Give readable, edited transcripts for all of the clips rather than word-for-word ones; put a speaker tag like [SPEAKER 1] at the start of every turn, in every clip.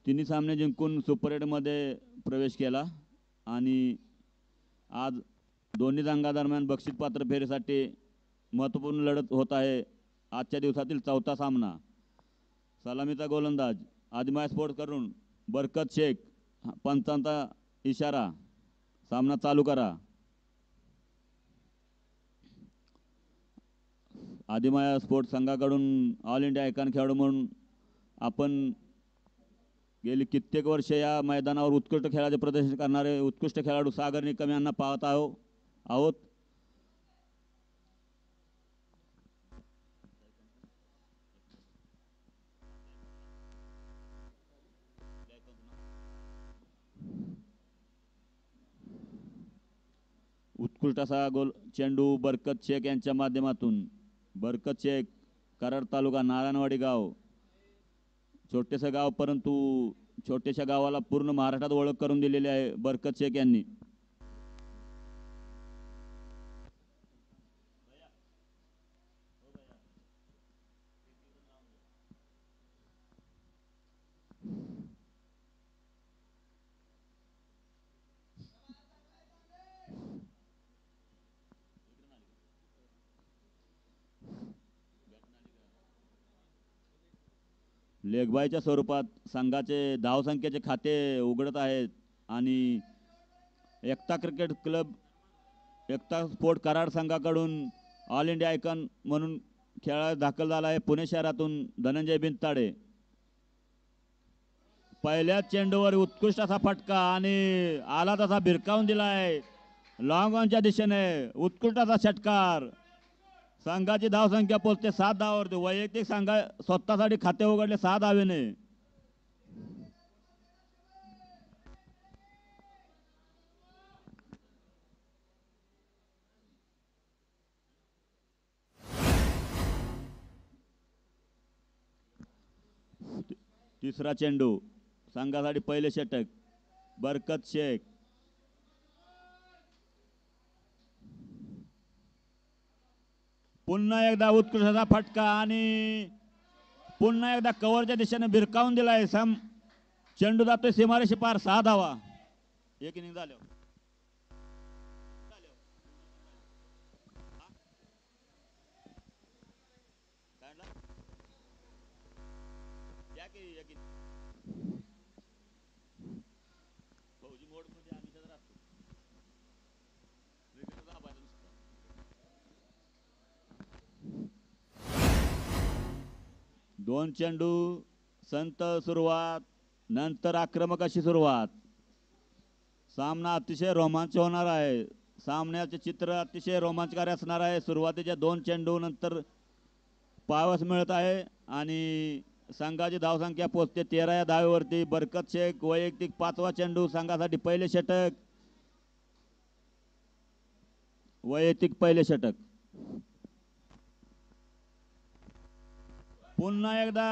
[SPEAKER 1] तिन्ही सामने जिंकून सुपर 8 मध्ये प्रवेश केला आणि आज दोन्ही संघादरम्यान बक्षीस पात्र फेरीसाठी महत्त्वपूर्ण लढत होत आहे। आजच्या दिवसातील चौथा सामना सलामीचा गोलंदाज आदिमाय स्पोर्ट्स करून बरकत शेख, पंचांचा इशारा, सामना चालू करा। आदिमाया स्पोर्ट्स संघाकडून ऑल इंडिया आयकॉन खेळाडू म्हणून आपण गेली कित्येक वर्ष या मैदानावर उत्कृष्ट खेळाचे प्रदर्शन करणारे उत्कृष्ट खेळाडू सागर निकम यांना पाहत आहोत। उत्कृष्ट असा गोल चेंडू बरकत शेख यांच्या माध्यमातून। बरकत शेख, कराड तालुका, नारायणवाडी गाव, छोटेसे गाव परंतु छोट्याशा गावाला पूर्ण महाराष्ट्रात ओळख करून दिलेली आहे बरकत शेख यांनी। लेगबायच्या स्वरूपात संघाचे धावसंख्येचे खाते उघडत आहेत आणि एकता क्रिकेट क्लब, एकता स्पोर्ट कराड संघाकडून ऑल इंडिया आयकॉन म्हणून खेळात दाखल झाला आहे पुणे शहरातून धनंजय बिनताडे। पहिल्या चेंडूवर उत्कृष्ट असा फटका आणि आला तसा भिरकावून दिलाय लॉंग ऑनच्या दिशेने। उत्कृष्ट असा षटकार। संघाची धावसंख्या पोहोचते 7 धावांवरती। वैयक्तिक संघा स्वतःसाठी खाते उघडले 6 धावेने। तिसरा चेंडू संघासाठी पहिले षटक बरकत शेख। पुन्हा एकदा उत्कृष्ट असा फटका आणि पुन्हा एकदा कव्हरच्या दिशेने भिरकावून दिलाय। चेंडू जातोय सीमारेषे पार। 6 धावा। एक इनिंग झाले। दोन चेंडू, संत सुरुवात, नंतर आक्रमक अशी सुरुवात। सामना अतिशय रोमांच होणार आहे। सामन्याचे चित्र अतिशय रोमांचकारी असणार आहे। सुरुवातीच्या 2 चेंडू नंतर पावस मिळत आहे आणि संघाची धावसंख्या पोहोचते 13 या धावेवरती। बरकत शेख वैयक्तिक 5वा चेंडू, संघासाठी पहिले षटक, वैयक्तिक पहिले षटक। पुन्हा एकदा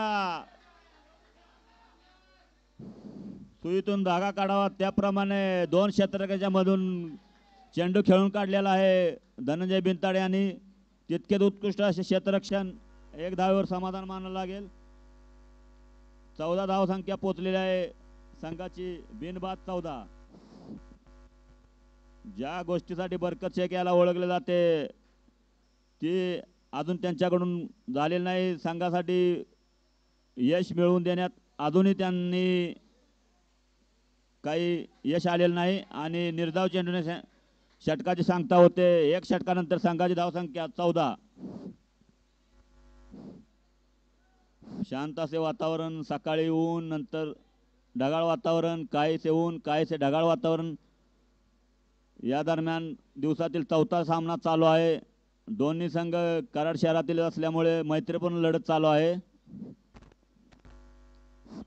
[SPEAKER 1] सुईतून धागा काढावा त्याप्रमाणे 2 षटकाच्या मधून चेंडू खेळून काढलेला आहे धनंजय बिनताडे यांनी। तितकेच उत्कृष्ट असे क्षेत्ररक्षण। 1 धावेवर समाधान मानावं लागेल। 14 धावसंख्या पोहोचलेली आहे संघाची, बिनबाद 14। ज्या गोष्टीसाठी बरकत शेख याला ओळखले जाते ती अजून त्यांच्याकडून झालेली नाही। संघासाठी यश मिळवून देण्यात अजूनही त्यांनी काही यश आलेलं नाही आणि निर्धाव चेंडूने षटकाची सांगता होते। 1 षटकानंतर संघाची धावसंख्या 14। शांत असे वातावरण, सकाळी ऊन, नंतर ढगाळ वातावरण, काहीसे ऊन, काहीसे ढगाळ वातावरण, या दरम्यान दिवसातील चौथा सामना चालू आहे। दोन्ही संघ कराड शहरातील असल्यामुळे मैत्रीपूर्ण लढत चालू आहे।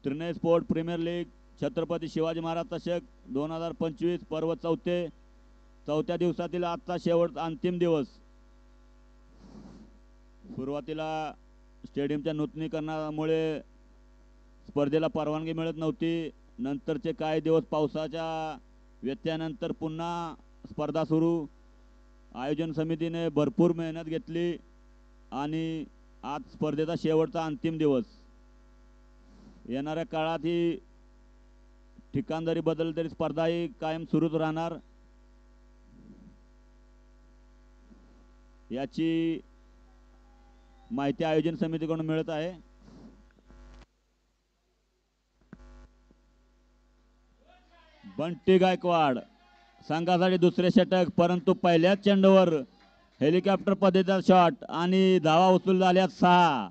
[SPEAKER 1] Trinay sport premier league Chhatrapati Shivaji Maharaj चषक 2025 पर्व चौथ्या दिवसातील आजचा शेवट अंतिम दिवस। सुरुवातीला स्टेडियमच्या नूतनीकरणामुळे स्पर्धेला परवानगी मिळत नव्हती। नंतरचे काही दिवस पावसाच्या व्यत्ययानंतर पुन्हा स्पर्धा सुरू। आयोजन समितीने भरपूर मेहनत घेतली आणि आज स्पर्धेचा शेवटचा अंतिम दिवस। येणाऱ्या काळात ही ठिकाण जरी बदललं तरी स्पर्धा ही कायम सुरूच राहणार याची माहिती आयोजन समितीकडून मिळत आहे. बंटी गायकवाड संघासाठी दुसरे षटक, परंतु पहिल्याच चेंडूवर हेलिकॉप्टर पद्धतीचा शॉट आणि धावा उचलून झाल्यात 6.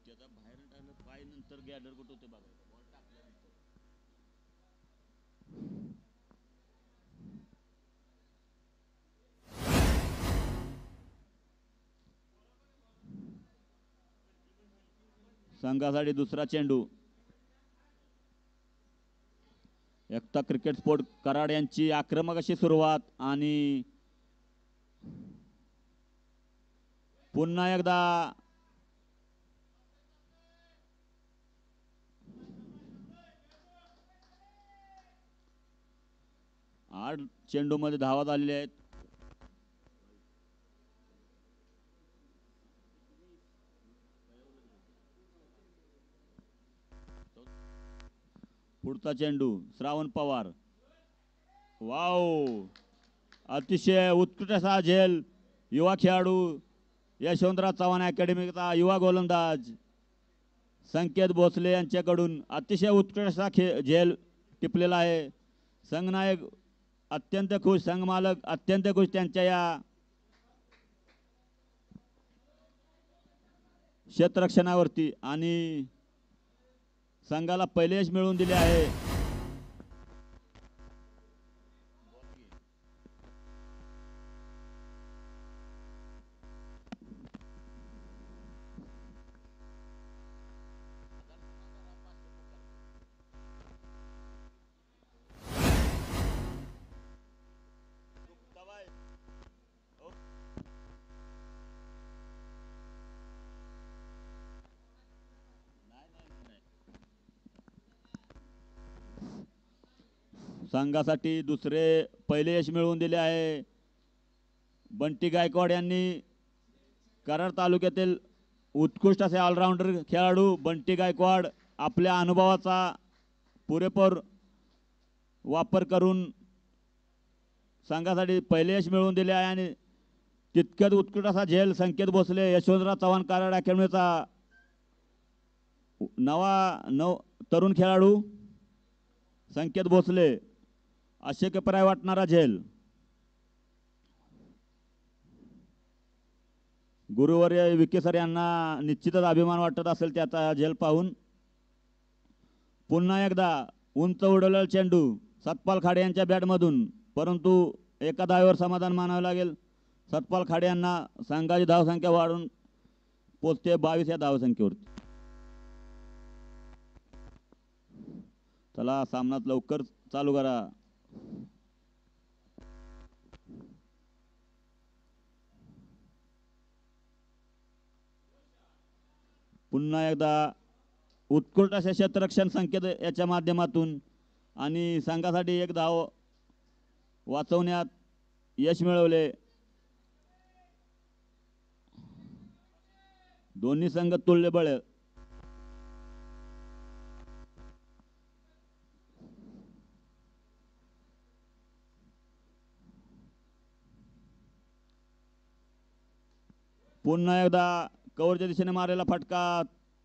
[SPEAKER 1] त्याचा बाहेर टाकलं पाय नंतर गॅदर कुठं होते बघा बॉल टाकल्यानंतर. संघासाठी दुसरा चेंडू. एकता क्रिकेट स्पोर्ट कराड यांची आक्रमक अशी सुरुवात आणि पुन्हा एकदा आठ चेंडू मध्ये धावा झालेल्या आहेत. पुढचा चेंडू श्रावण पवार. वाव अतिशय उत्कृष्ट असा झेल युवा खेळाडू यशवंतराव चव्हाण अकॅडमीचा युवा गोलंदाज संकेत भोसले यांच्याकडून अतिशय उत्कृष्ट असा झेल टिपलेला आहे. संघनायक अत्यंत खुश, संघ मालक अत्यंत खुश त्यांच्या या क्षेत्ररक्षणावरती आणि संघाला पहिले यश मिळवून दिले आहे. संघासाठी दुसरे पहिले यश मिळवून दिले आहे. बंटी गायकवाड यांनी कराड तालुक्यातील उत्कृष्ट असे ऑलराऊंडर खेळाडू बंटी गायकवाड आपल्या अनुभवाचा पुरेपूर वापर करून संघासाठी पहिले यश मिळवून दिले आहे आणि तितक्यात उत्कृष्ट असा झेल संकेत भोसले यशवंतराव चव्हाण कराड अकॅडमीचा तरुण खेळाडू संकेत भोसले अशक्यप्राय वाटणारा झेल. गुरुवर्य विखे सर यांना निश्चितच अभिमान वाटत असेल त्याचा झेल पाहून. पुन्हा एकदा उंच उडवलेला चेंडू सतपाल खाडे यांच्या बॅटमधून, परंतु एका धावेवर समाधान मानावे लागेल. सतपाल खाडे यांना संघाची धावसंख्या वाढून पोचते 22 या धावसंख्येवरती. चला सामनात लवकर चालू करा. पुन्हा एकदा उत्कृष्ट असे क्षेत्ररक्षण संकेत याच्या माध्यमातून आणि संघासाठी एक धाव वाचवण्यात यश मिळवले. दोन्ही संघ तुल्यबळ. पुन्हा एकदा कव्हरच्या दिशेने मारलेला फटका,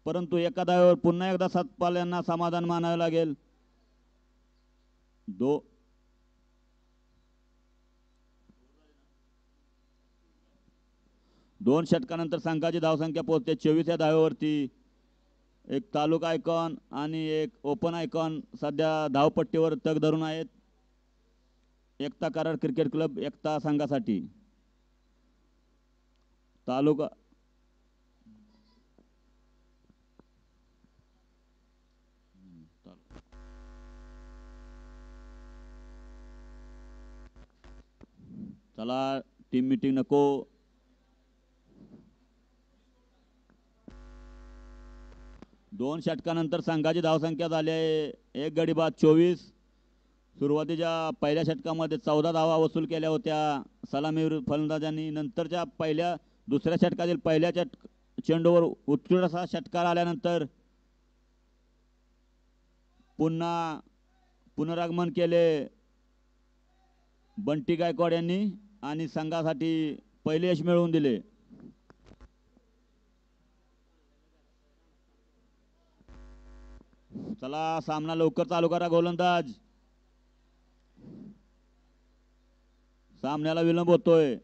[SPEAKER 1] परंतु एका धावेवर पुन्हा एकदा सतपाल यांना समाधान मानावे लागेल. दोन षटकानंतर संघाची धावसंख्या पोहोचते 24 या धावेवरती. एक तालुका आयकॉन आणि एक ओपन आयकॉन सध्या धावपट्टीवर तग धरून आहेत. एकता कराड क्रिकेट क्लब एकता संघासाठी. तालुका चला टीम मीटिंग नको. दोन षटकानंतर संघाची धावसंख्या झाली आहे एक गडी बाद 24. सुरुवातीच्या पहिल्या षटकामध्ये 14 धावा वसूल केल्या होत्या सलामीवीर फलंदाजांनी. नंतरच्या पहिल्या दुसऱ्या षटकातील पहिल्या चेंडूवर उत्कृष्ट असा षटकार आल्यानंतर पुन्हा पुनरागमन केले बंटी गायकवाड यांनी आणि संघासाठी पहिले यश मिळवून दिले. चला सामना लवकर चालू करा गोलंदाज. सामन्याला विलंब होतोय.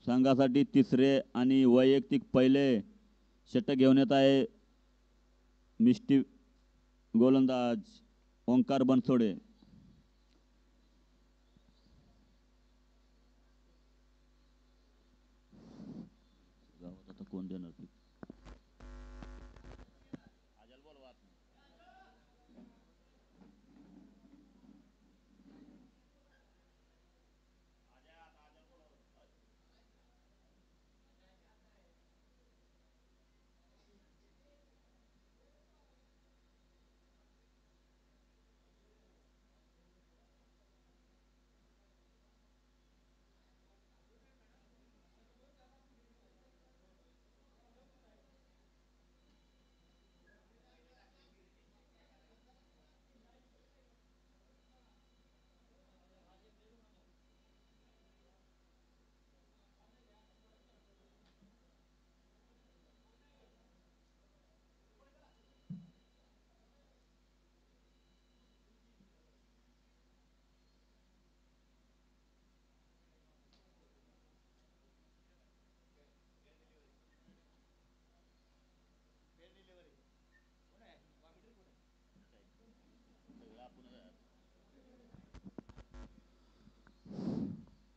[SPEAKER 1] संघासाठी तिसरे आणि वैयक्तिक पहिले षटक घेऊन येत आहे मिष्टी गोलंदाज ओंकार बनसोडे. कोण देणार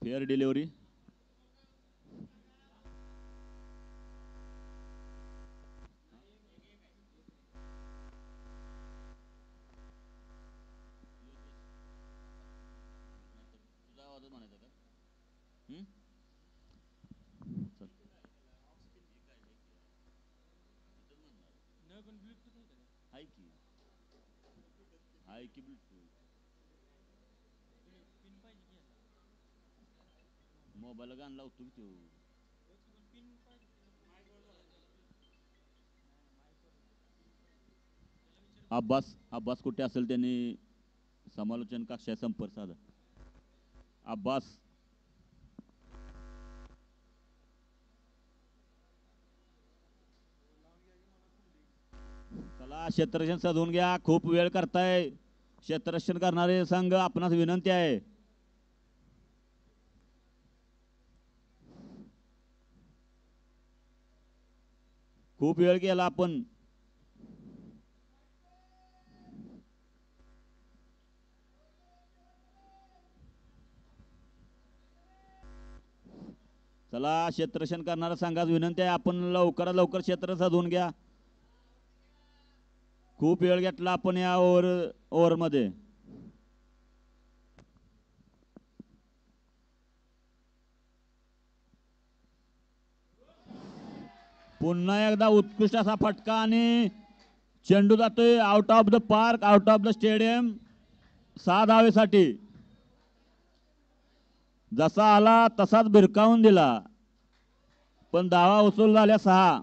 [SPEAKER 1] फेअर डिलिव्हरी. मोबाईल गाण लावतो की तो. अब्बास कुठे असेल त्यांनी समालोचन कक्षात संपर्क साधा. अब्बास चला क्षेत्ररक्षण साधून घ्या. खूप वेळ करताय. क्षेत्ररक्षण करणारे संघ आपणास विनंती आहे. खूप वेळ केला आपण. चला क्षेत्ररक्षण करणाऱ्या संघास विनंती आहे आपण लवकरात लवकर क्षेत्र साधून घ्या. खूप वेळ घेतला आपण या ओव्हर मध्ये. पुन्हा एकदा उत्कृष्ट असा फटका आणि चेंडू जातोय out of the park, out of the stadium. 6 धावेसाठी जसा आला तसाच भिरकावून दिला पण धावा उचल झाल्या 6.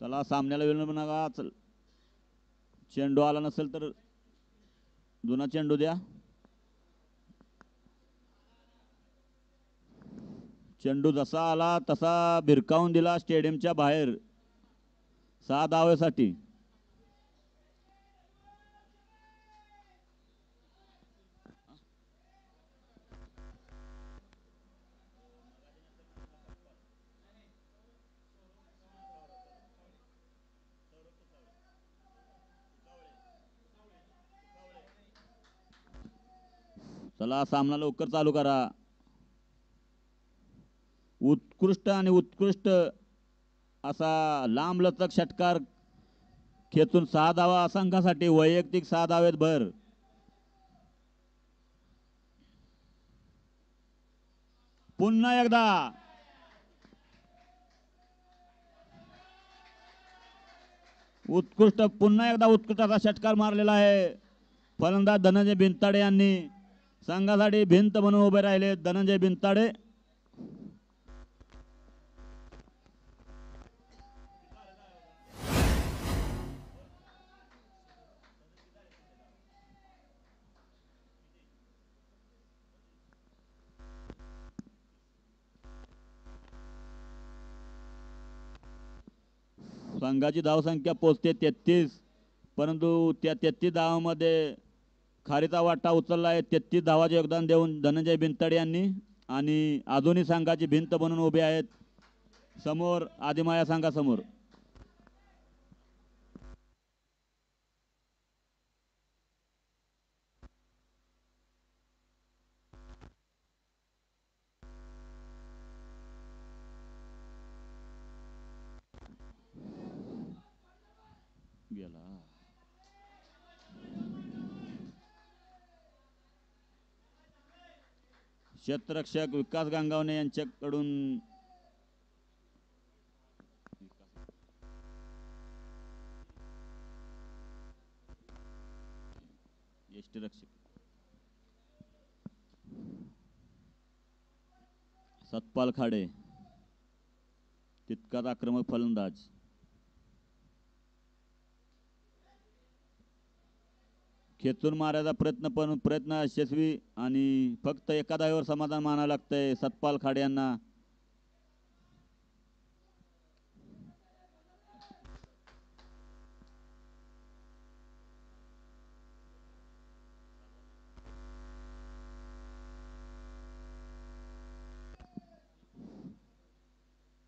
[SPEAKER 1] चला सामन्याला विलंब नका. चेंडू आला नसेल तर जुना चेंडू द्या. चेंडू जसा आला तसा भिरकावून दिला स्टेडियमच्या बाहेर 6 धावेसाठी. चला सामना लवकर चालू करा. उत्कृष्ट आणि उत्कृष्ट असा लांबलचक षटकार खेचून 6 धावा संघासाठी, वैयक्तिक 6 धावेत भर. पुन्हा एकदा उत्कृष्ट, पुन्हा एकदा उत्कृष्ट असा षटकार मारलेला आहे. फलंदाज धनंजय बिनताडे यांनी संघासाठी भिंत म्हणून उभे राहिले. धनंजय बिनताडे संघाची धावसंख्या पोहोचते 33, परंतु त्या 33 धावांमध्ये खारीचा वाटा उचलला आहे. 33 धावाचे योगदान देऊन धनंजय बिनताडे यांनी, आणि अजूनही संघाची भिंत बनून उभे आहेत समोर आदिमाया संघासमोर. गेला क्षेत्ररक्षक विकास गांगावणे यांच्याकडून यष्टिरक्षक सतपाल खाडे तितकाच आक्रमक फलंदाज. खेचून मारायचा प्रयत्न, पण प्रयत्न यशस्वी, आणि फक्त एका धावेवर समाधान मानावं लागतंय सतपाल खाडे यांना.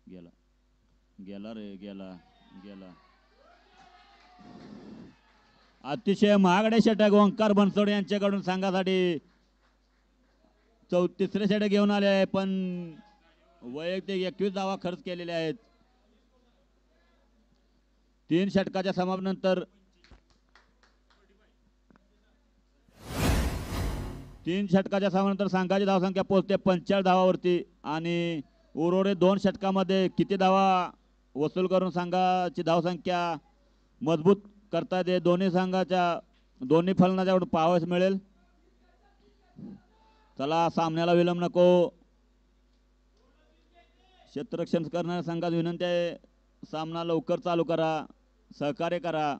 [SPEAKER 1] गेला गेला रे गेला गेला. अतिशय महागडे षटक ओंकार बनसोडे यांच्याकडून संघासाठी 34 षटक घेऊन आले आहे, पण वैयक्तिक 21 धावा खर्च केलेले आहेत. 3 षटकाच्या समाप्तीनंतर 3 षटकाच्या समाप्तीनंतर संघाची धावसंख्या पोहोचते 45 धावावरती, आणि उर्वरित 2 षटकामध्ये किती धावा वसूल करून संघाची धावसंख्या मजबूत करता येते दोन्ही संघाच्या दोन्ही फलंदाजांकडून पाहावयास मिळेल. चला सामन्याला विलंब नको. क्षेत्ररक्षण करणाऱ्या संघास विनंती आहे, सामना लवकर चालू करा, सहकार्य करा.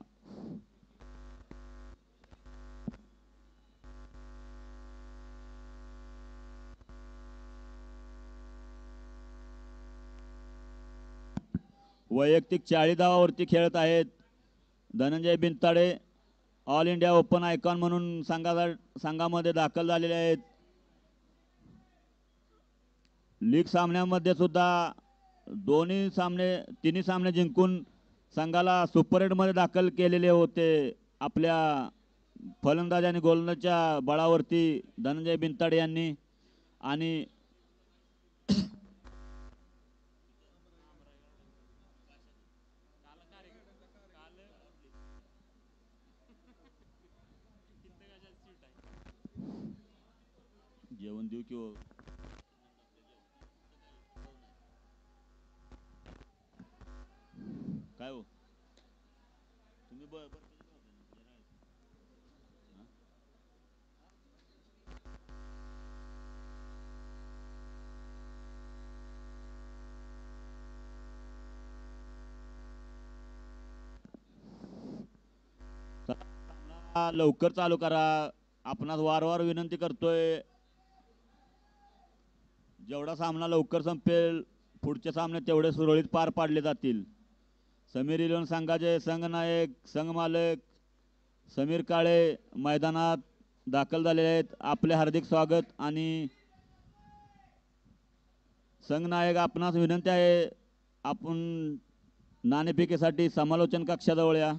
[SPEAKER 1] वैयक्तिक 40 धावावरती खेळत आहेत Dhananjay Bintade. All India open icon म्हणून संघामध्ये दाखल झालेले आहेत. लीग सामन्यामध्ये सुद्धा तिन्ही सामने जिंकून संघाला सुपर 8 मध्ये दाखल केलेले होते आपल्या फलंदाज आणि गोलंदाजच्या बळावरती धनंजय बिनताडे यांनी. आणि जेवण देऊ की काय हो तुम्ही लवकर चालू करा. आपणास वारंवार विनंती करतोय, जेवढा सामना लवकर संपेल पुढचे सामने तेवढे सुरळीत पार पाडले जातील. समीर इलेव्हन संघाचे संघनायक संघमालक समीर काळे मैदानात दाखल झालेले आहेत. आपले हार्दिक स्वागत. आणि संघनायक आपणास विनंती आहे, आपण नाणेफेकीसाठी समालोचन कक्षाजवळ या.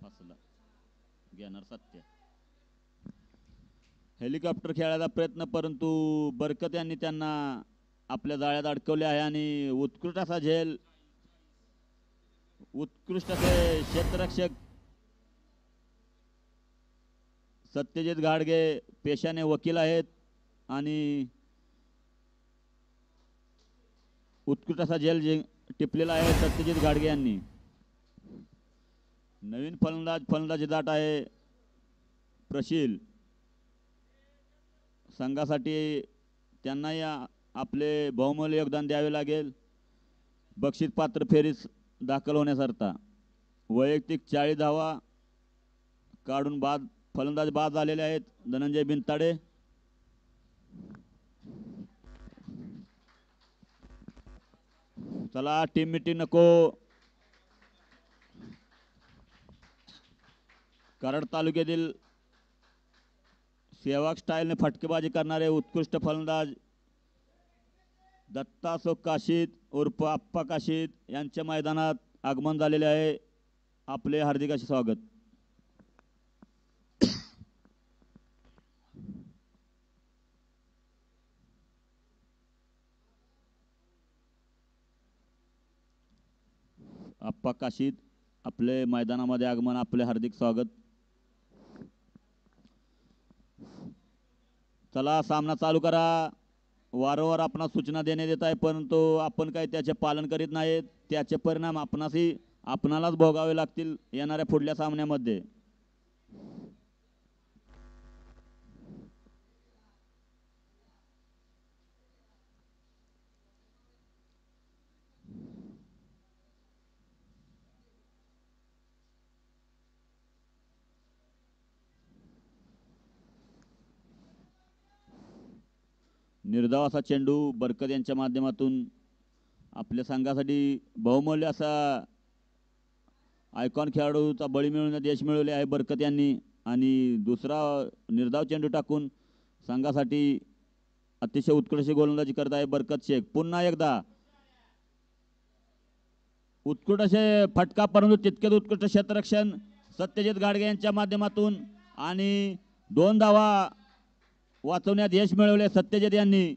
[SPEAKER 1] फसला घेणार सत्य. हेलिकॉप्टर खेळायचा प्रयत्न, परंतु बरकत यांनी त्यांना आपल्या जाळ्यात अडकवले आहे आणि उत्कृष्ट असा झेल, उत्कृष्ट असे क्षेत्ररक्षक सत्यजित घाडगे पेशाने वकील आहेत आणि उत्कृष्ट असा झेल टिपलेला आहे सत्यजित घाडगे यांनी. नवीन फलंदाजी दाट आहे प्रशील. संघासाठी त्यांनाही आपले बहुमूल्य योगदान द्यावे लागेल बक्षीस पात्र फेरीस दाखल होण्याकरता. वैयक्तिक 40 धावा काढून फलंदाज बाद झालेले आहेत धनंजय बिनताडे. चला टीम मीटिंग नको. कराड तालुक्यातील सेवाग स्टाईलने फटकेबाजी करणारे उत्कृष्ट फलंदाज दत्तासो काशीद उर्फ आप्पा काशीद यांच्या मैदानात आगमन झालेले आहे. आपले हार्दिक असे स्वागत. आप्पा काशीद आपले मैदानामध्ये आगमन, आपले हार्दिक स्वागत. चला सामना चालू करा. वारंवार आपणास सूचना देण्यात येत आहे, परंतु आपण काही त्याचे पालन करीत नाहीत. त्याचे परिणाम आपणालाच भोगावे लागतील येणाऱ्या पुढल्या सामन्यामध्ये. निर्धाव असा चेंडू बरकत यांच्या माध्यमातून आपल्या संघासाठी बहुमूल्य असा आयकॉन खेळाडूचा बळी मिळवण्यात यश मिळवले आहे बरकत यांनी आणि दुसरा निर्धाव चेंडू टाकून संघासाठी अतिशय उत्कृष्ट गोलंदाजी करत आहे बरकत शेख. पुन्हा एकदा उत्कृष्ट असे फटका, परंतु तितकेच उत्कृष्ट क्षेत्ररक्षण सत्यजित गाडगे यांच्या माध्यमातून आणि 2 धावा वाचवण्यात यश मिळवले सत्यजित यांनी.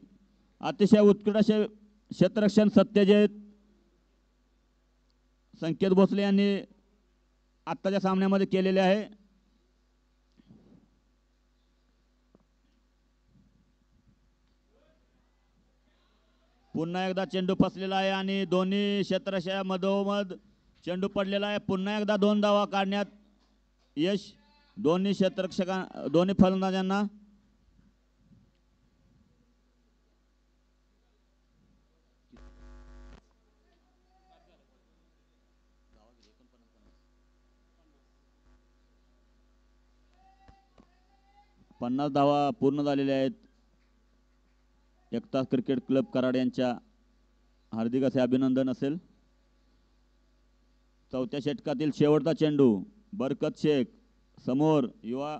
[SPEAKER 1] अतिशय उत्कृष्ट असे क्षेत्ररक्षण सत्यजित संकेत भोसले यांनी आत्ताच्या सामन्यामध्ये केलेले आहे. पुन्हा एकदा चेंडू फसलेला आहे आणि दोन्ही क्षेत्ररक्षक मधोमध चेंडू पडलेला आहे. पुन्हा एकदा 2 धावा काढण्यात यश दोन्ही दोन्ही फलंदाजांना. पन्नास धावा पूर्ण झालेल्या आहेत. एकतास क्रिकेट क्लब कराड यांच्या हार्दिक असे अभिनंदन असेल. चौथ्या षटकातील शेवटचा चेंडू बरकत शेख समोर युवा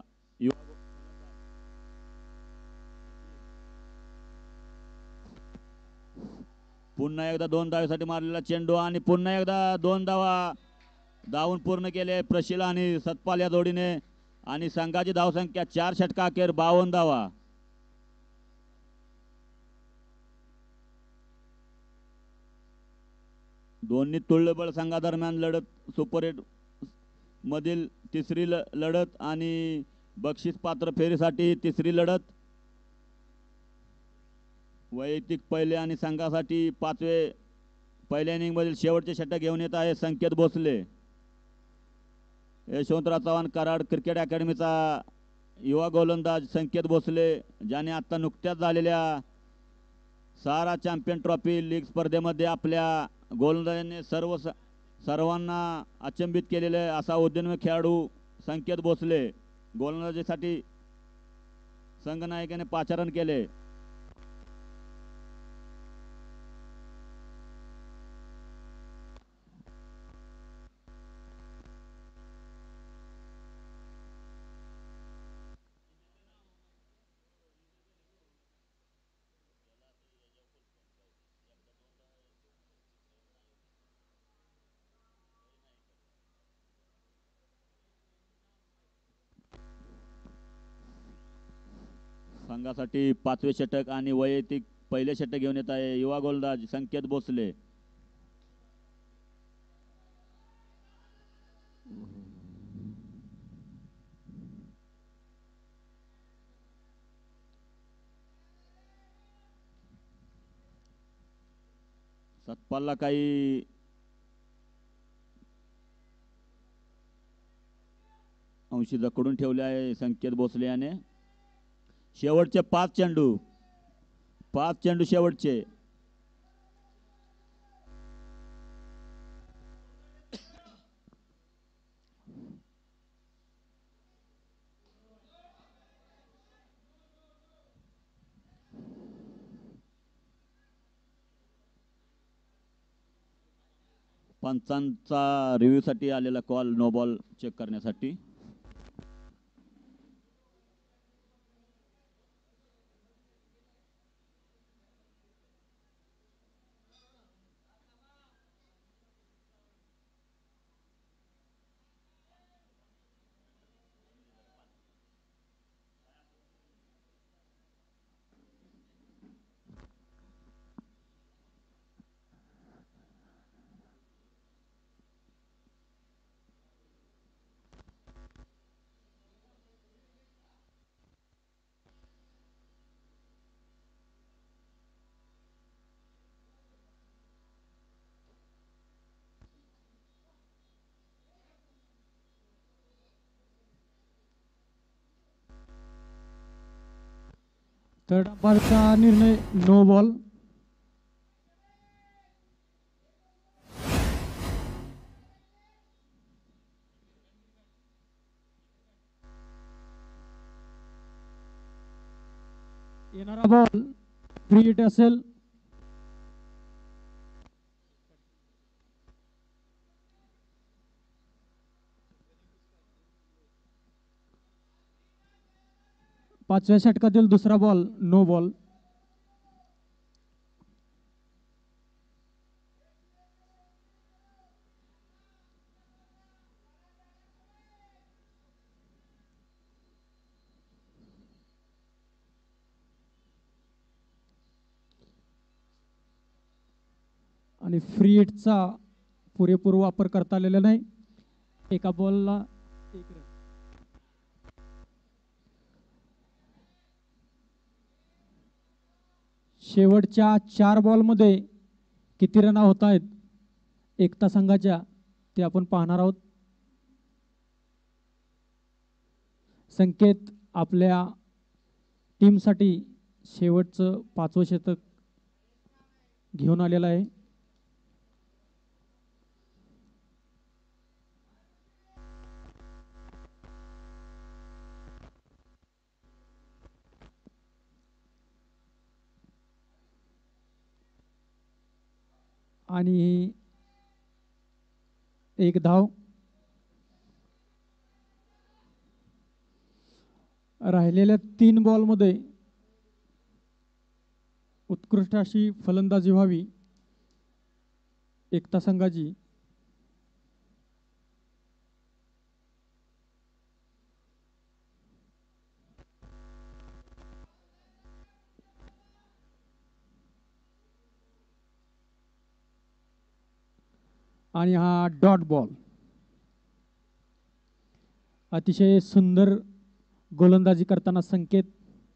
[SPEAKER 1] पुन्हा एकदा 2 धावेसाठी मारलेला चेंडू आणि पुन्हा एकदा 2 धावा धावून पूर्ण केले प्रशील आणि सतपाल या जोडीने आणि संघाची धावसंख्या 4 षटका अखेर 52 धावा. दोन्ही तुल्यबळ संघादरम्यान लढत, सुपर 8 मधील तिसरी लढत आणि बक्षीस पात्र फेरीसाठी तिसरी लढत. वैयक्तिक पहिले आणि संघासाठी 5वे पहिल्या इनिंग मधील शेवटचे षटक घेऊन येत आहे संकेत भोसले. यशवंतराव चव्हाण कराड क्रिकेट अकॅडमीचा युवा गोलंदाज संकेत भोसले, ज्याने आता नुकत्याच झालेल्या सारा चॅम्पियन ट्रॉफी लीग स्पर्धेमध्ये आपल्या गोलंदाजाने सर्वांना अचंबित केलेले असा उदयोन्मुख खेळाडू संकेत भोसले गोलंदाजीसाठी संघनायकाने पाचारण केले. संघासाठी 5वे षटक आणि वैयक्तिक पहिले षटक घेऊन येत आहे युवा गोलंदाज संकेत भोसले. सतपालला काही अंशी जकडून ठेवले आहे संकेत भोसले याने. शेवटचे 5 चेंडू शेवटचे. पंचांचा रिव्ह्यू साठी आलेला कॉल नो बॉल चेक करण्यासाठी.
[SPEAKER 2] थर्ड अंपायरचा निर्णय नो बॉल. येणारा बॉल फ्री हिट असेल. पाचव्या षटकातील दुसरा बॉल नो बॉल. आणि फ्री हिटचा पुरेपूर वापर करता आलेला नाही. एका बॉलला 1 रन. शेवटच्या 4 बॉलमध्ये किती रन होत आहेत एकता संघाच्या ते आपण पाहणार आहोत. संकेत आपल्या टीमसाठी शेवटचं 5वं षटक घेऊन आलेला आहे. आणि 1 धाव. राहिलेल्या 3 बॉलमध्ये उत्कृष्ट अशी फलंदाजी व्हावी एकता संघाची. आणि हा डॉट बॉल. अतिशय सुंदर गोलंदाजी करताना संकेत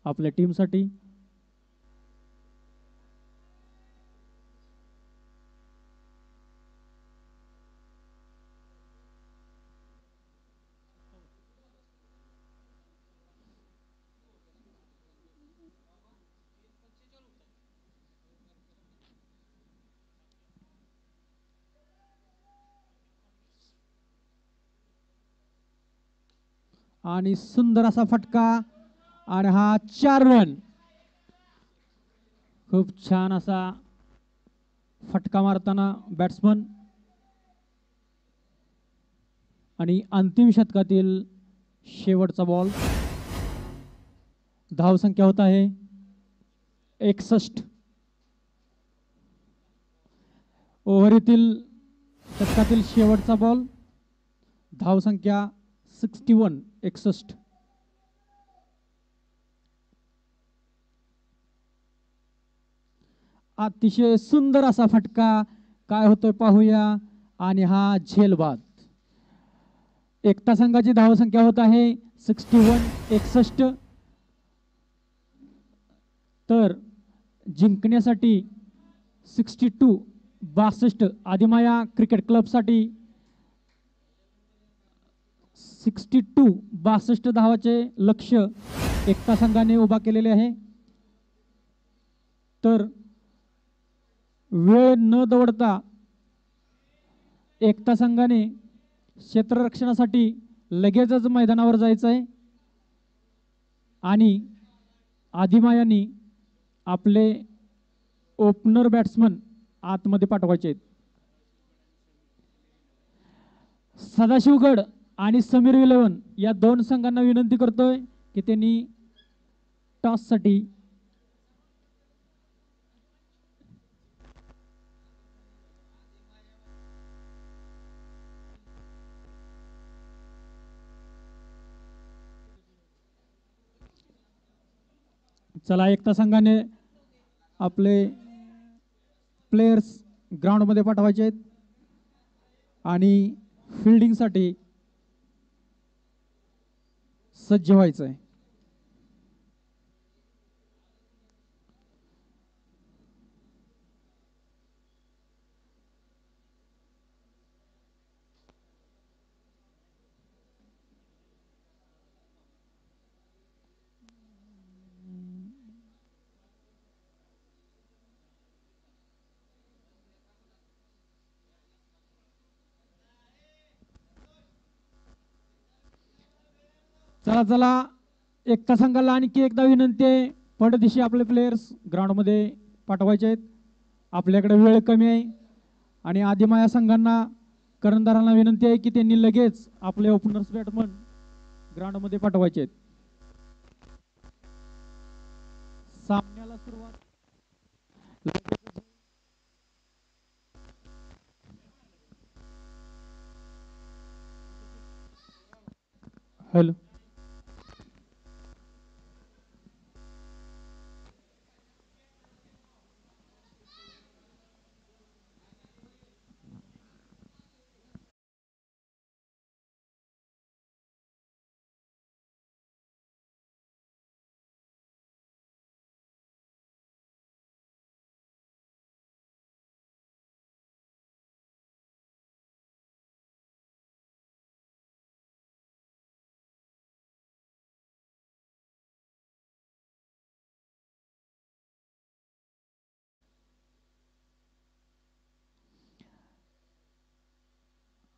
[SPEAKER 2] आपल्या टीमसाठी. आणि सुंदर असा फटका आणि हा 4 रन. खूप छान असा फटका मारताना बॅट्समन. आणि अंतिम षटकातील शेवटचा बॉल. धावसंख्या होत आहे 61. ओव्हरीतील षटकातील शेवटचा बॉल. धावसंख्या 61. अतिशय सुंदर असा फटका काय होतोय पाहूया. आणि हा झेलबाद. एकता संघाची धावसंख्या होत आहे 61 तर जिंकण्यासाठी 62 आदिमाया क्रिकेट क्लबसाठी 62 धावाचे लक्ष्य एकता संघाने उभा केलेले आहे. तर वेळ न दवडता एकता संघाने क्षेत्ररक्षणासाठी लगेचच मैदानावर जायचं आहे आणि आदिमायानी आपले ओपनर बॅट्समन आतमध्ये पाठवायचे आहेत. सदाशिवगड आणि समीर इलेव्हन या दोन संघांना विनंती करतोय की त्यांनी टॉससाठी चला एकता संघाने आपले प्लेयर्स ग्राउंडमध्ये पाठवायचे आहेत आणि फिल्डिंगसाठी सज्ज व्हायचं आहे. चला चला एकता संघाला आणखी एकदा विनंती आहे. पडदिशी आपले प्लेयर्स ग्राउंडमध्ये पाठवायचे आहेत. आपल्याकडे वेळ कमी आहे आणि आदिमाया संघांना कर्णधारांना विनंती आहे की त्यांनी लगेच आपले ओपनर्स बॅट्समन ग्राउंडमध्ये पाठवायचे आहेत. सामन्याला सुरुवात हॅलो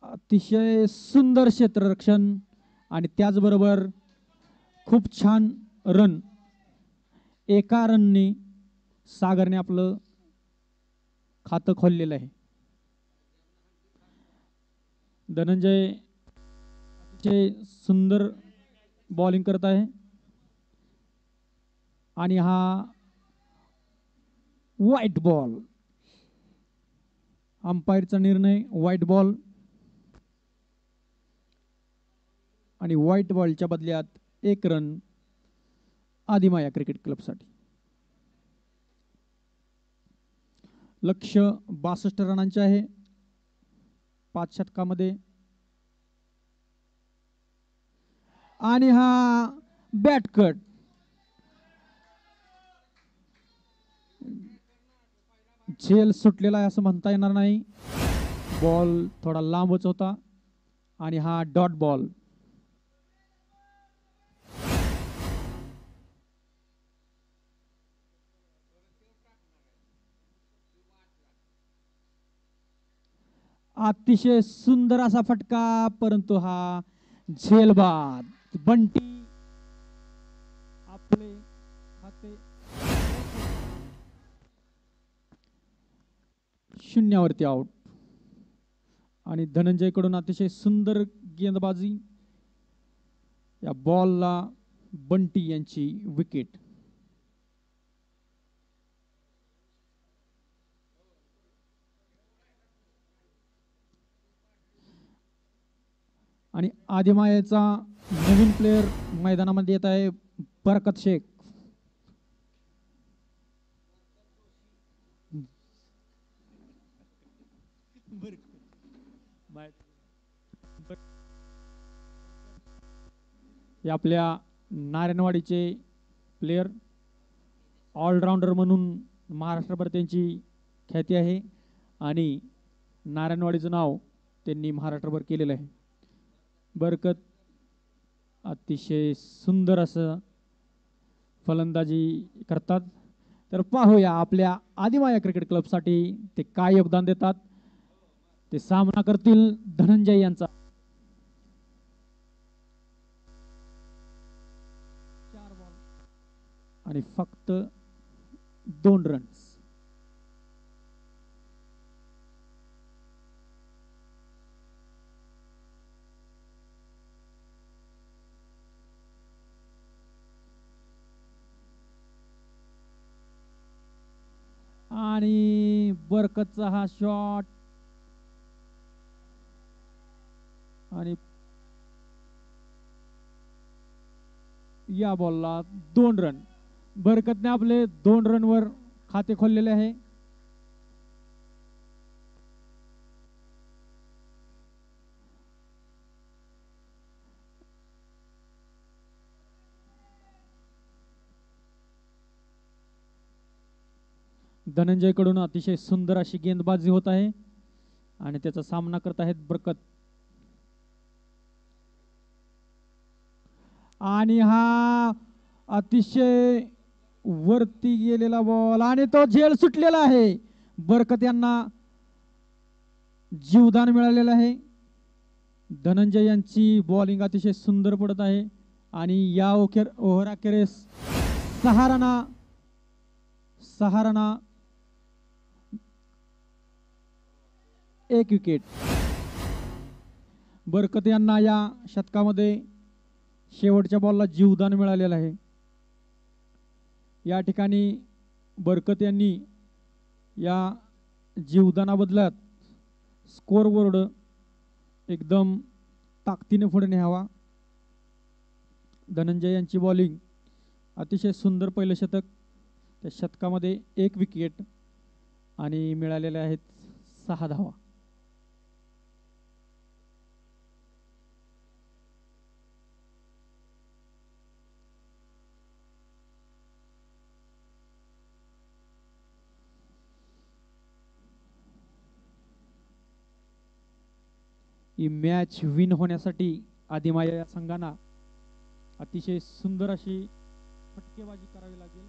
[SPEAKER 2] अतिशय सुंदर क्षेत्ररक्षण आणि त्याचबरोबर खूप छान रन. एका रनने सागरने आपलं खातं खोललेलं आहे. धनंजय अतिशय सुंदर बॉलिंग करत आहे आणि हा व्हाईट बॉल. अंपायरचा निर्णय व्हाईट बॉल आणि व्हाईट बॉलच्या बदल्यात 1 रन आदिमाया क्रिकेट क्लबसाठी. लक्ष्य 62 रनांचे आहे 5 षटकामध्ये. आणि हा बॅट कट. झेल सुटलेला आहे असं म्हणता येणार नाही. बॉल थोडा लांबच होता आणि हा डॉट बॉल. अतिशय सुंदर असा फटका परंतु हा झेलबाद. बंटी आपले खाते 0वरती आउट. आणि धनंजय कडून अतिशय सुंदर गेंदबाजी. या बॉलला बंटी यांची विकेट. आणि आदिमायाचा नवीन प्लेयर मैदानामध्ये येत आहे बरकत शेख. हे आपल्या नारायणवाडीचे प्लेयर ऑलराऊंडर म्हणून महाराष्ट्रभर त्यांची ख्याती आहे आणि नारायणवाडीचं नाव त्यांनी महाराष्ट्रभर केलेलं आहे. बरकत अतिशय सुंदर असं फलंदाजी करतात. तर पाहूया आपल्या आदिमाया क्रिकेट क्लबसाठी ते काय योगदान देतात. ते सामना करतील धनंजय यांचा. 4 बॉल आणि फक्त 2 रन्स. आणि बरकतचा हा शॉट आणि या बॉलला 2 रन. बरकतने आपले 2 रनवर खाते खोललेले आहे. धनंजय कडून अतिशय सुंदर अशी गेंदबाजी होत आहे आणि त्याचा सामना करत आहेत बरकत. आणि हा अतिशय वरती गेलेला बॉल आणि तो झेल सुटलेला आहे. बरकत यांना जीवदान मिळालेलं आहे. धनंजय यांची बॉलिंग अतिशय सुंदर पडत आहे आणि या ओव्हर अखेरीस 6 रना 1 विकेट. बरकत यांना या शतकामध्ये शेवटच्या बॉलला जीवदान मिळालेलं आहे. या ठिकाणी बरकत यांनी या जीवदानाबदल्यात स्कोरबोर्ड एकदम ताकदीने पुढे न्यावा. धनंजय यांची बॉलिंग अतिशय सुंदर पहिलं शतक. त्या शतकामध्ये 1 विकेट आणि मिळालेले आहेत 6 धावा. ही मॅच विन होण्यासाठी आदिमाया या संघांना अतिशय सुंदर अशी फटकेबाजी करावी लागेल.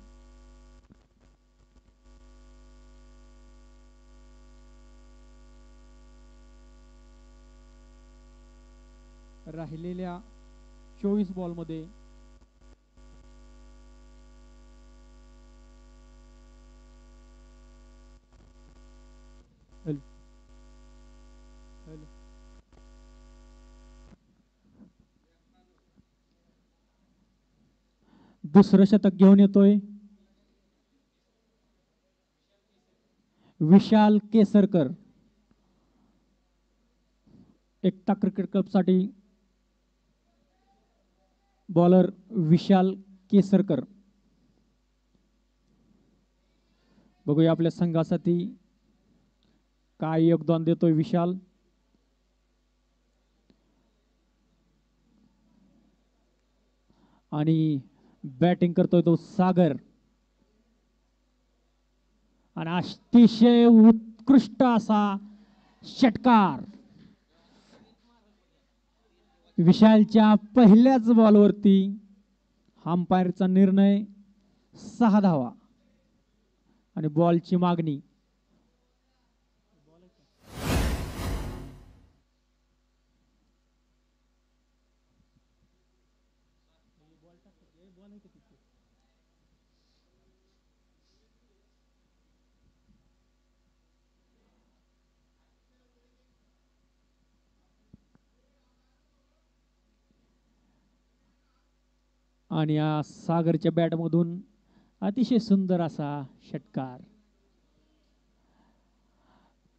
[SPEAKER 2] राहिलेल्या 24 बॉलमध्ये दुसरं शतक घेऊन येतोय विशाल केसरकर. एकता क्रिकेट क्लबसाठी बॉलर विशाल केसरकर. बघूया आपल्या संघासाठी काय योगदान देतोय विशाल. आणि बॅटिंग करतोय तो सागर आणि अतिशय उत्कृष्ट असा षटकार. विशालच्या पहिल्याच बॉलवरती अंपायरचा निर्णय 6 धावा आणि बॉलची मागणी. आणि या सागरच्या बॅटमधून अतिशय सुंदर असा षटकार.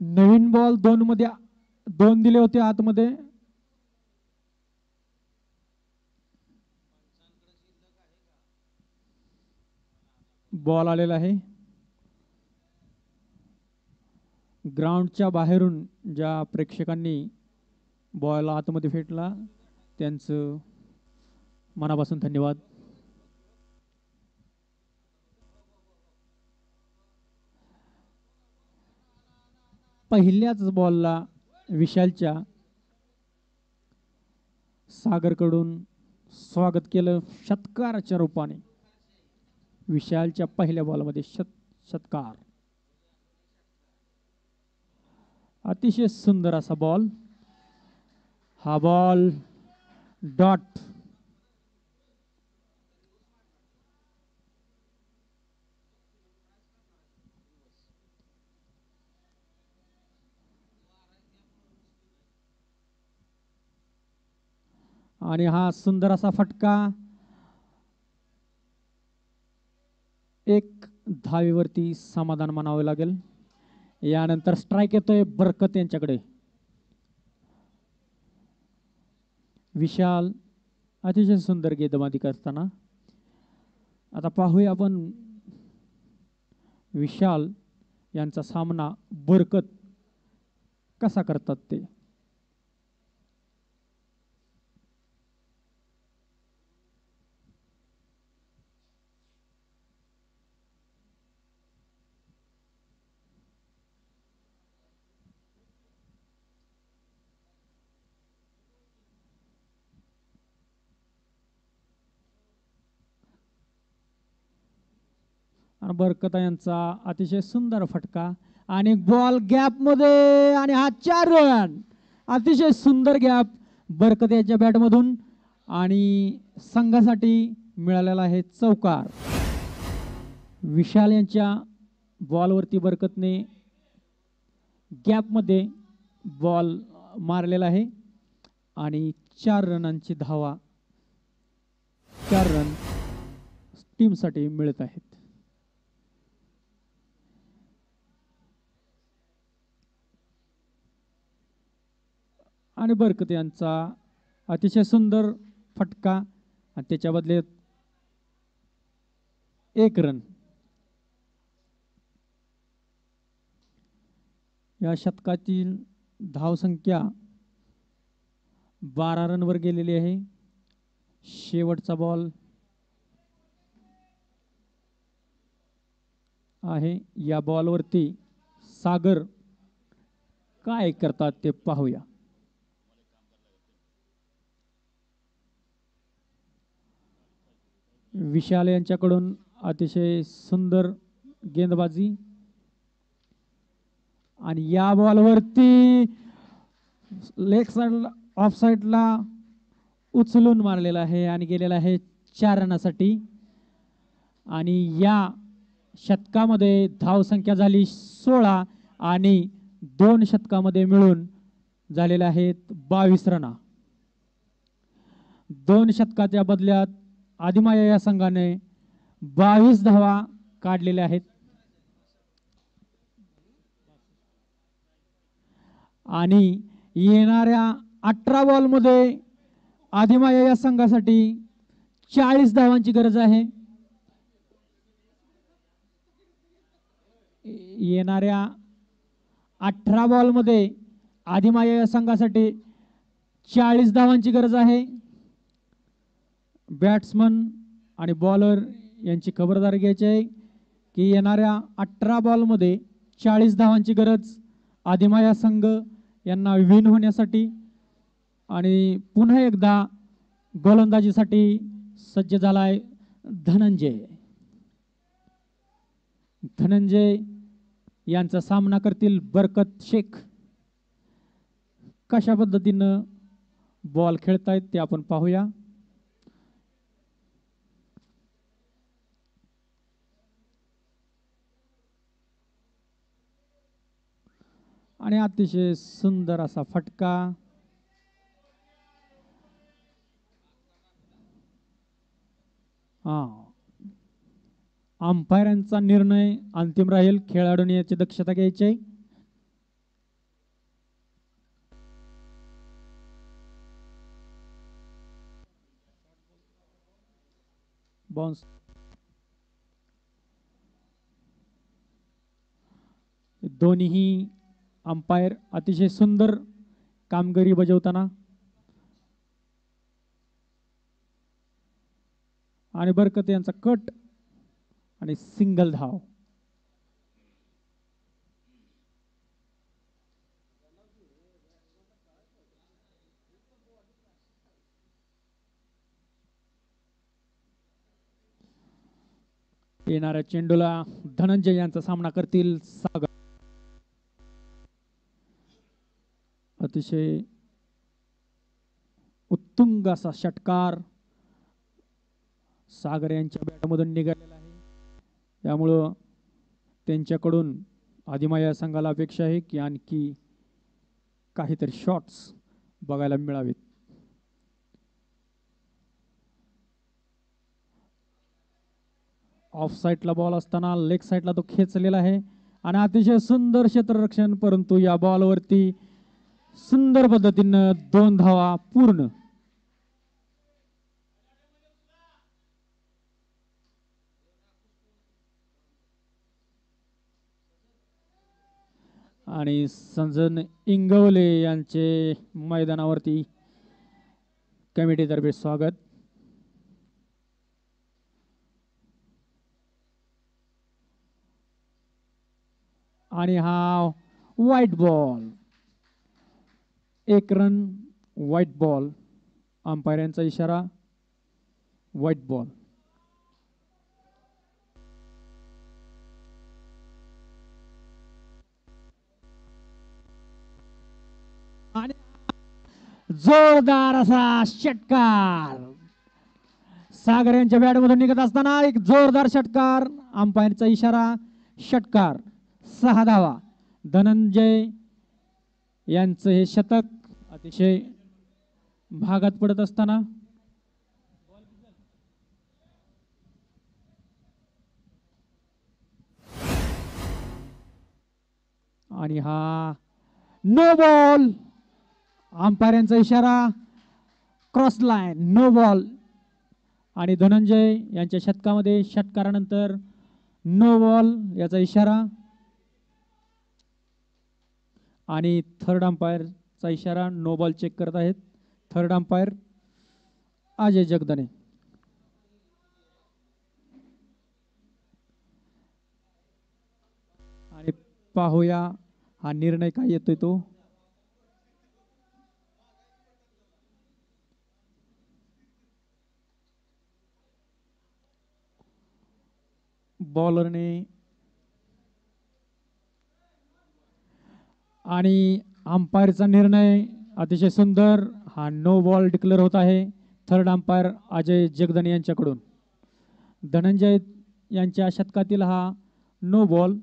[SPEAKER 2] नवीन बॉल 2 मध्ये 2 दिले होते आतमध्ये. बॉल आलेला आहे. ग्राउंडच्या बाहेरून ज्या प्रेक्षकांनी बॉल आतमध्ये फेकला त्यांचं मनापासून धन्यवाद. पहिल्याच बॉलला विशालच्या सागरकडून स्वागत केलं षटकाराच्या रूपाने. विशालच्या पहिल्या बॉलमध्ये षटकार. अतिशय सुंदर असा बॉल. हा बॉल डॉट. आणि हा सुंदर असा फटका एक धावेवरती समाधान मानावे लागेल. यानंतर स्ट्राइक येतोय बरकत यांच्याकडे. विशाल अतिशय सुंदर गेंदबाजी करताना. आता पाहूया आपण विशाल यांचा सामना बरकत कसा करतात ते. आणि बरकत यांचा अतिशय सुंदर फटका आणि बॉल गॅप मध्ये आणि हा 4 रन. अतिशय सुंदर गॅप बरकत यांच्या बॅटमधून आणि संघासाठी मिळालेला आहे चौकार. विशाल यांच्या बॉलवरती बरकतने गॅपमध्ये बॉल मारलेला आहे आणि 4 रनांची धावा 4 रन टीमसाठी मिळत आहेत. आणि बरकत यांचा अतिशय सुंदर फटका आणि त्याच्या बदल्यात 1 रन. या शतकातील धावसंख्या 12 रनवर गेलेली आहे. शेवटचा बॉल आहे. या बॉलवरती सागर काय करतात ते पाहूया. विशाल यांच्याकडून अतिशय सुंदर गेंदबाजी आणि या बॉलवरती लेग साइड ऑफ साइडला उचलून मारलेला आहे आणि गेलेला आहे 4 रनासाठी. आणि या शतकामध्ये धावसंख्या झाली 16 आणि 2 शतकामध्ये मिळून झालेल्या आहेत 22 रना. 2 शतकाच्या बदल्यात आदिमाया या संघाने 22 धावा काढलेल्या आहेत. आणि येणाऱ्या 18 बॉलमध्ये आदिमाया या संघासाठी 40 धावांची गरज आहे. येणाऱ्या 18 बॉलमध्ये आदिमाया या संघासाठी 40 धावांची गरज आहे. बॅट्समन आणि बॉलर यांची खबरदारी घ्यायची आहे की येणाऱ्या 18 बॉलमध्ये 40 धावांची गरज आदिमाया संघ यांना विन होण्यासाठी. आणि पुन्हा एकदा गोलंदाजीसाठी सज्ज झालाय धनंजय. धनंजय यांचा सामना करतील बरकत शेख. कशा पद्धतीनं बॉल खेळतायत ते आपण पाहूया. आणि अतिशय सुंदर असा फटका. अंपायरांचा निर्णय अंतिम राहील. खेळाडूंनी याची दक्षता घ्यायची आहे. बाउन्स. दोन्ही अंपायर अतिशय सुंदर कामगिरी बजावताना आणि बरकत यांचा कट आणि सिंगल धाव. येणाऱ्या चेंडूला धनंजय यांचा सामना करतील सागर. अतिशय उत्तुंग असा षटकार सागर यांच्या बॅटमधून निघालेला आहे. त्यामुळं त्यांच्याकडून आदिमाया संघाला अपेक्षा आहे की आणखी काहीतरी शॉट्स बघायला मिळावेत. ऑफ साईडला बॉल असताना लेग साईडला तो खेचलेला आहे आणि अतिशय सुंदर क्षेत्ररक्षण, परंतु या बॉलवरती सुंदर पद्धतीनं 2 धावा पूर्ण. आणि संजन इंगवले यांचे मैदानावरती कमिटीतर्फे स्वागत. आणि हा white ball, 1 run, white ball. Umpire यांचा इशारा, व्हाईट बॉल. आणि जोरदार असा षटकार सागर यांच्या बॅटमधून निघत असताना एक जोरदार षटकार. अंपायरचा इशारा, षटकार. 6 धावा. धनंजय यांचं हे शतक अतिशय भागात पडत असताना आणि हा नो बॉल. अंपायर यांचा इशारा, क्रॉस लाईन, नो बॉल. आणि धनंजय यांच्या शतकामध्ये षटकारानंतर नो बॉल याचा इशारा. आणि थर्ड अंपायरचा इशारा, नो बॉल चेक करत आहेत थर्ड अंपायर अजय जगदने. आणि पाहूया हा निर्णय काय येतोय तो. बॉलरने आणि अंपायरचा निर्णय अतिशय सुंदर. हा नो बॉल डिक्लेअर होत आहे थर्ड अंपायर अजय जगदने यांच्याकडून. धनंजय यांच्या शतकातील हा नो बॉल.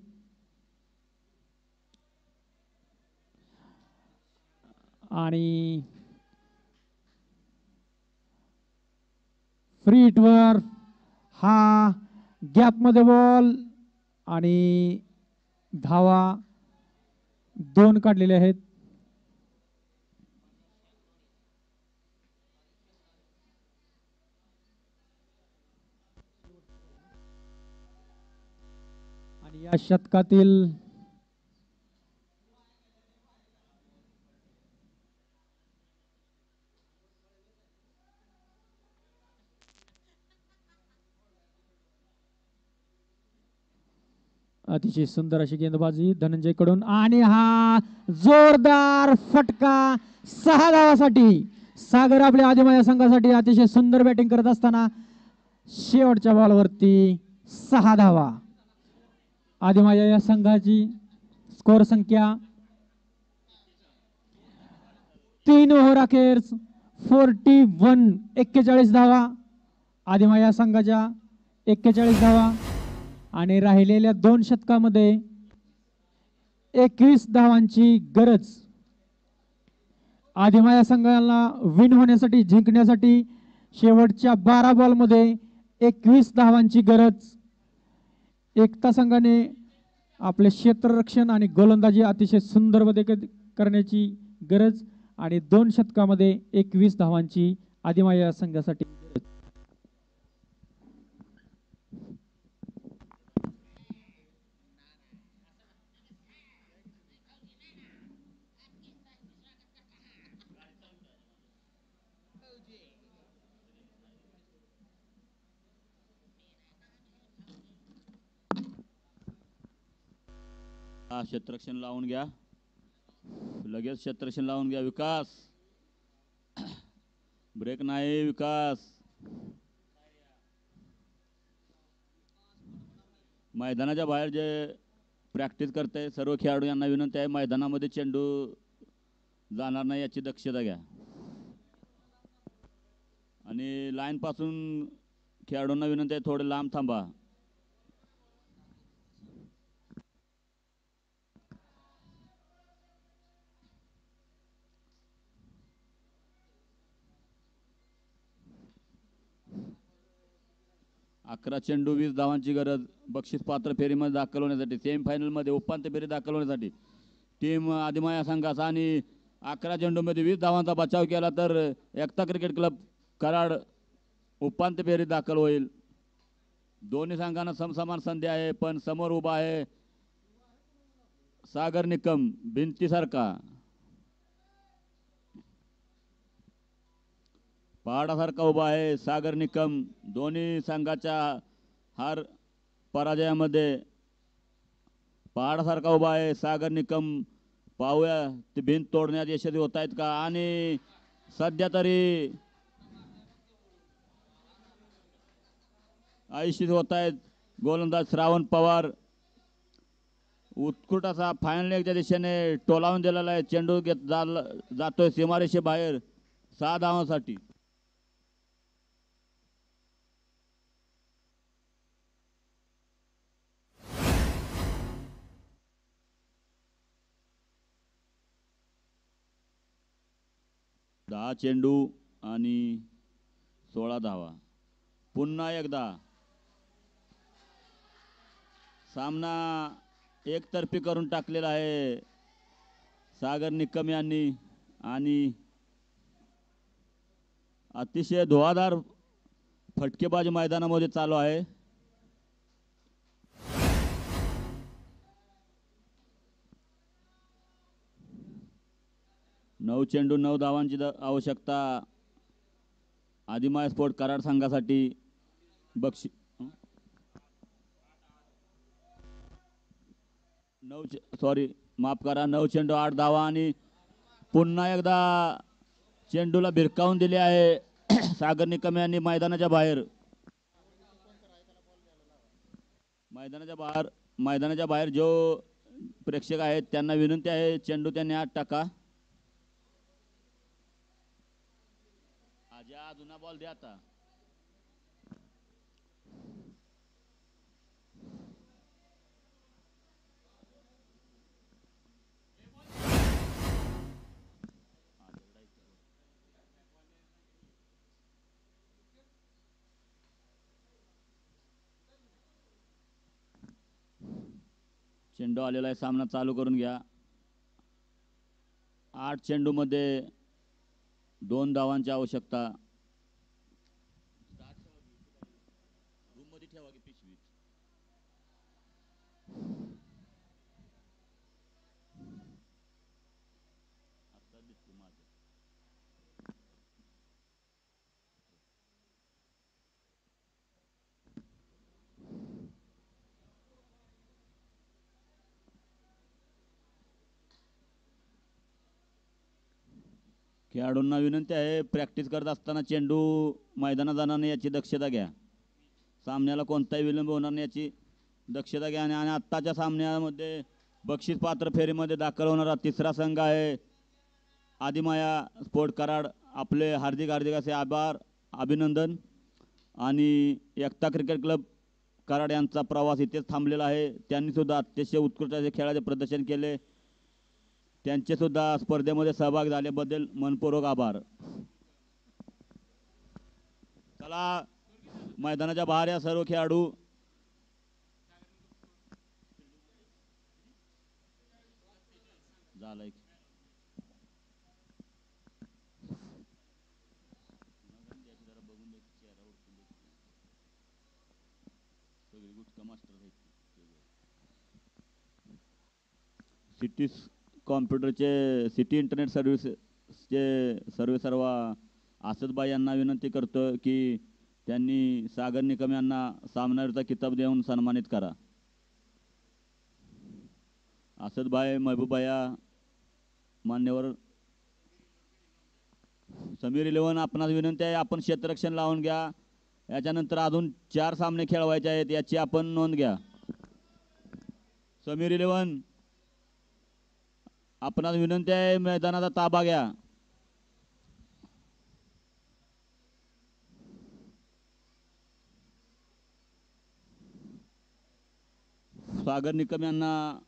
[SPEAKER 2] आणि फ्री हिटवर हा गॅपमध्ये बॉल आणि धावा 2 काढलेले आहेत. आणि या शतकातील अतिशय सुंदर अशी गेंदबाजी धनंजयकडून. आणि हा जोरदार फटका 6 धावासाठी. सागर आपल्या आदिमाया संघासाठी अतिशय सुंदर बॅटिंग करत असताना शेवटच्या बॉलवरती 6 धावा. आदिमाया या संघाची स्कोर संख्या 3 ओव्हर अखेर 41 धावा. आदिमाया संघाच्या 41 धावा आणि राहिलेल्या 2 षटकामध्ये 21 धावांची गरज. आदिमाया संघाला विन होण्यासाठी, जिंकण्यासाठी शेवटच्या 12 बॉलमध्ये 21 धावांची गरज. एकता संघाने आपले क्षेत्ररक्षण आणि गोलंदाजी अतिशय सुंदर करण्याची गरज आणि 2 षटकामध्ये 21 धावांची आदिमाया संघासाठी.
[SPEAKER 1] क्षेत्ररक्षण लावून घ्या, लगेच क्षेत्ररक्षण लावून घ्या. विकास ब्रेक नाही. विकास मैदानाच्या बाहेर जे प्रॅक्टिस करते सर्व खेळाडू यांना विनंती आहे, मैदानामध्ये चेंडू जाणार नाही याची दक्षता घ्या. आणि लाईन पासून खेळाडूंना विनंती आहे थोडे लांब थांबा. अकरा चेंडू 20 धावांची गरज बक्षीस पात्र फेरीमध्ये दाखल होण्यासाठी, सेमीफायनलमध्ये उपांत्य फेरी दाखल होण्यासाठी. टीम आदिमाया संघाचा आणि 11 चेंडूमध्ये 20 धावांचा बचाव केला तर एकता क्रिकेट क्लब कराड उपांत्य फेरीत दाखल होईल. दोन्ही संघांना समसमान संधी आहे, पण समोर उभा आहे सागर निकम भिंतीसारखा, पहाडासारखा उभा आहे सागर निकम. दोन्ही संघाच्या हार पराजयामध्ये पहाडासारखा उभा आहे सागर निकम. पाहूया ती भिंत तोडण्यात यशस्वी होत आहेत का. आणि सध्या तरी आयशीच होत आहेत. गोलंदाज श्रावण पवार उत्कृष्ट असा फायनल लेगच्या दिशेने टोलावून दिलेला आहे. चेंडू जातोय सीमारेषे बाहेर 6 धावांसाठी. दहा चेंडू आणि 16 धावा. पुन्हा एकदा सामना एकतर्फी करून टाकलेला आहे सागर निकम यांनी. आणि अतिशय धुवाधार फटकेबाजी मैदानामध्ये चालू आहे. नऊ चेंडू 9 धावांची आवश्यकता आदिमाय स्पोर्ट कराड संघासाठी. बक्षीस 9 चेंडू 8 धावा. आणि पुन्हा एकदा चेंडूला भिरकावून दिले आहे सागर निकम यांनी मैदानाच्या बाहेर. मैदानाच्या बाहेर जो प्रेक्षक आहेत त्यांना विनंती आहे चेंडू त्यांनी आत टाका. आजा जुना बॉल द्या आता. चेंडू आलेला आहे, सामना चालू करून घ्या. 8 चेंडू मध्ये 2 धावांची आवश्यकता. रूम मध्ये ठेवा की पिशवीत. आता दिसते माझं. खेळाडूंना विनंती आहे प्रॅक्टिस करत असताना चेंडू मैदानात जाणार नाही याची दक्षता घ्या. सामन्याला कोणताही विलंब होणार नाही याची दक्षता घ्या. आणि आत्ताच्या सामन्यामध्ये बक्षीस पात्र फेरीमध्ये दाखल होणारा तिसरा संघ आहे आदिमाया स्पोर्ट कराड. आपले हार्दिक हार्दिक असे आभार, अभिनंदन. आणि एकता क्रिकेट क्लब कराड यांचा प्रवास इथेच थांबलेला आहे. त्यांनी सुद्धा अतिशय उत्कृष्ट असे खेळाचे प्रदर्शन केले. त्यांचे सुद्धा स्पर्धेमध्ये सहभाग झाल्याबद्दल मनपूर्वक आभार. चला मैदानाच्या बाहेर या सर्व खेळाडू. झालंय सिटी कॉम्प्युटरचे सिटी इंटरनेट सर्व्हिसचे सर्वेसर्वा आसदबाई यांना विनंती करतो की त्यांनी सागर निकम यांना सामनावीरचा किताब देऊन सन्मानित करा. असदभाई महबूबाया मान्यवर समीर इलेव्हन आपणास विनंती आहे आपण क्षेत्ररक्षण लावून घ्या. याच्यानंतर अजून 4 सामने खेळवायचे आहेत याची आपण नोंद घ्या. समीर इलेव्हन आपणास विनंती आहे मैदानाचा ताबा घ्या. सागर निकम यांना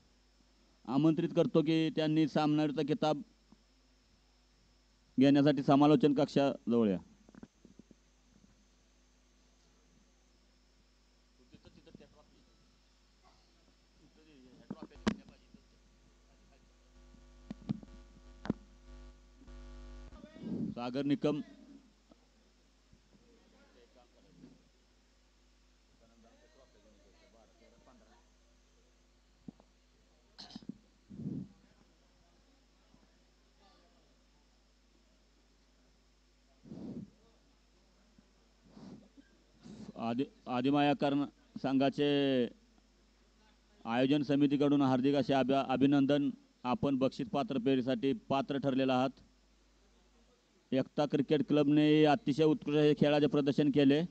[SPEAKER 1] आमंत्रित करतो की त्यांनी सामनावीरचा किताब घेण्यासाठी समालोचन कक्षाजवळ या. सागर निकम आदिमाया कर्ण संघाचे आयोजन समितीकडून हार्दिक असे अभिनंदन. आपण बक्षीस पात्र फेरीसाठी पात्र ठरलेला आहात. एकता क्रिकेट क्लबने अतिशय उत्कृष्ट खेळाचे प्रदर्शन केले.